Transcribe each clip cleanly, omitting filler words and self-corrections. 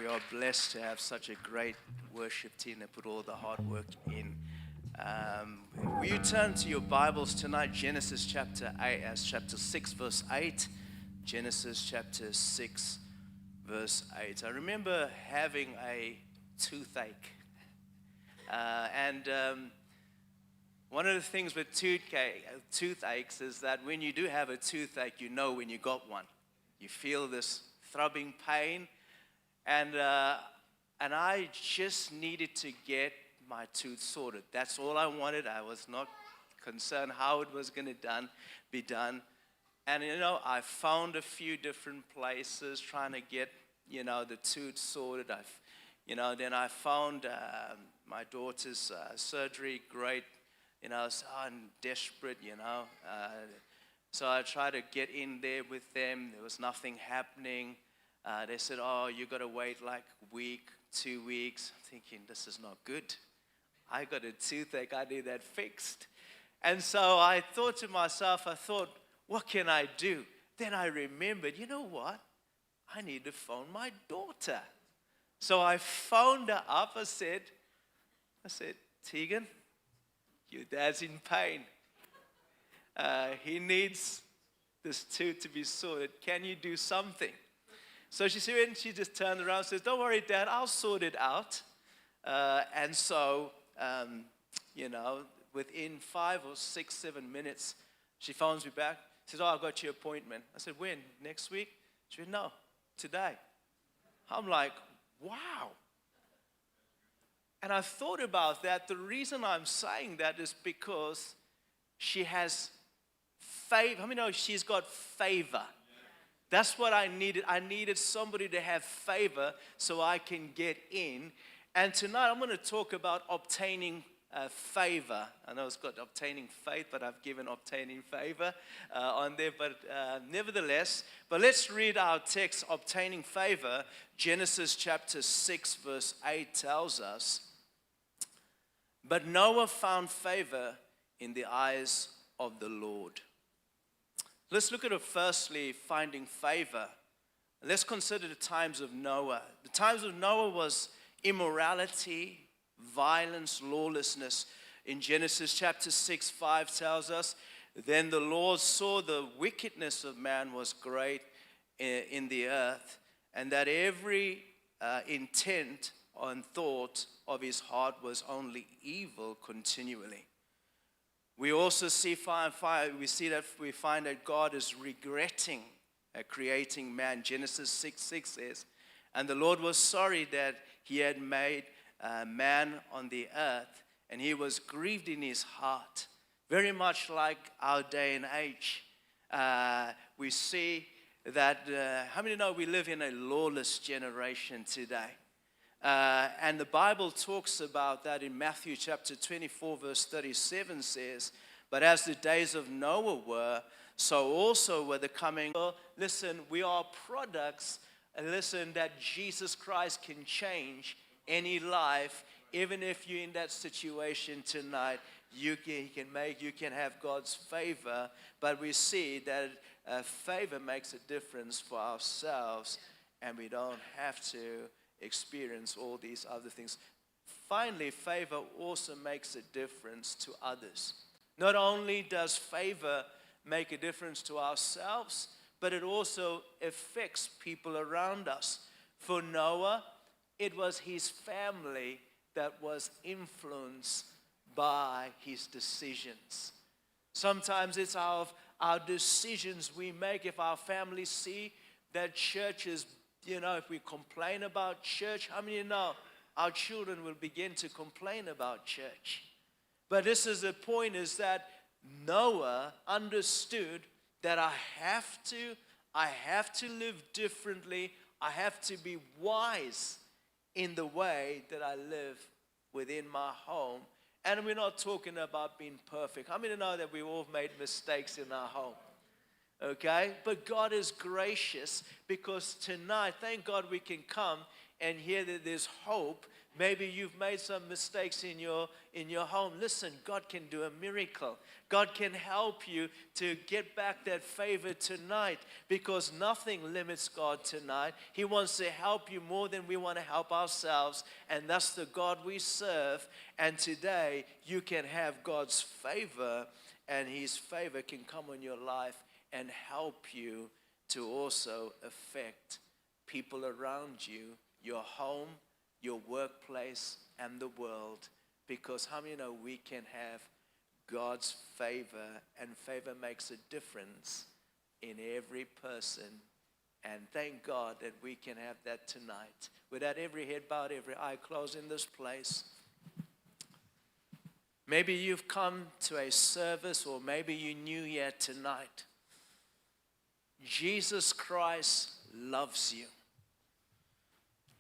We are blessed to have such a great worship team that put all the hard work in. Will you turn to your Bibles tonight, Genesis chapter 6, verse 8. Genesis chapter 6, verse 8. I remember having a toothache. One of the things with toothaches is that when you do have a toothache, you know when you got one. You feel this throbbing pain. And I just needed to get my tooth sorted. That's all I wanted. I was not concerned how it was going to be done. And, I found a few different places trying to get, the tooth sorted. Then I found my daughter's surgery, great. So I'm desperate, So I tried to get in there with them. There was nothing happening. They said, you got to wait like a week, 2 weeks. I'm thinking, this is not good. I got a toothache. I need that fixed. And so I thought to myself, what can I do? Then I remembered, you know what? I need to phone my daughter. So I phoned her up. I said, Tegan, your dad's in pain. He needs this tooth to be sorted. Can you do something? So she just turned around and says, don't worry, Dad, I'll sort it out. Within 5 or 6, 7 minutes, she phones me back. She says, I've got your appointment. I said, when? Next week? She said, no, today. I'm like, wow. And I thought about that. The reason I'm saying that is because she has favor. How many know she's got favor? That's what I needed. I needed somebody to have favor so I can get in. And tonight I'm going to talk about obtaining favor. I know it's got obtaining faith, but I've given obtaining favor on there. But nevertheless, let's read our text, obtaining favor. Genesis chapter 6, verse 8 tells us, but Noah found favor in the eyes of the Lord. Let's look at it firstly, finding favor. Let's consider the times of Noah. The times of Noah was immorality, violence, lawlessness. In Genesis chapter 6, 5 tells us, then the Lord saw the wickedness of man was great in the earth, and that every intent and thought of his heart was only evil continually. We also we find that God is regretting creating man. Genesis 6:6 says, and the Lord was sorry that he had made man on the earth, and he was grieved in his heart. Very much like our day and age. We see that, how many know we live in a lawless generation today? And the Bible talks about that in Matthew chapter 24, verse 37 says, but as the days of Noah were, so also were the coming. Listen, we are products, that Jesus Christ can change any life. Even if you're in that situation tonight, you can have God's favor. But we see that favor makes a difference for ourselves, and we don't have to experience all these other things. Finally, favor also makes a difference to others. Not only does favor make a difference to ourselves, but it also affects people around us. For Noah, it was his family that was influenced by his decisions. Sometimes it's our decisions we make. If our families see that church is, if we complain about church, how many know our children will begin to complain about church? But this is the point, is that Noah understood that I have to live differently. I have to be wise in the way that I live within my home. And we're not talking about being perfect. How many know that we all made mistakes in our home? Okay? But God is gracious, because tonight, thank God, we can come and hear that there's hope. Maybe you've made some mistakes in your home. Listen, God can do a miracle. God can help you to get back that favor tonight, because nothing limits God tonight. He wants to help you more than we want to help ourselves, and that's the God we serve. And today you can have God's favor, and His favor can come on your life and help you to also affect people around you, your home, your workplace, and the world. Because how many know we can have God's favor, and favor makes a difference in every person. And thank God that we can have that tonight. With that, every head bowed, every eye closed in this place. Maybe you've come to a service, or maybe you're new here tonight. Jesus Christ loves you.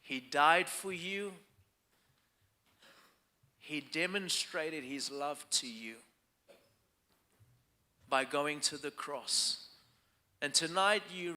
He died for you. He demonstrated His love to you by going to the cross. And tonight you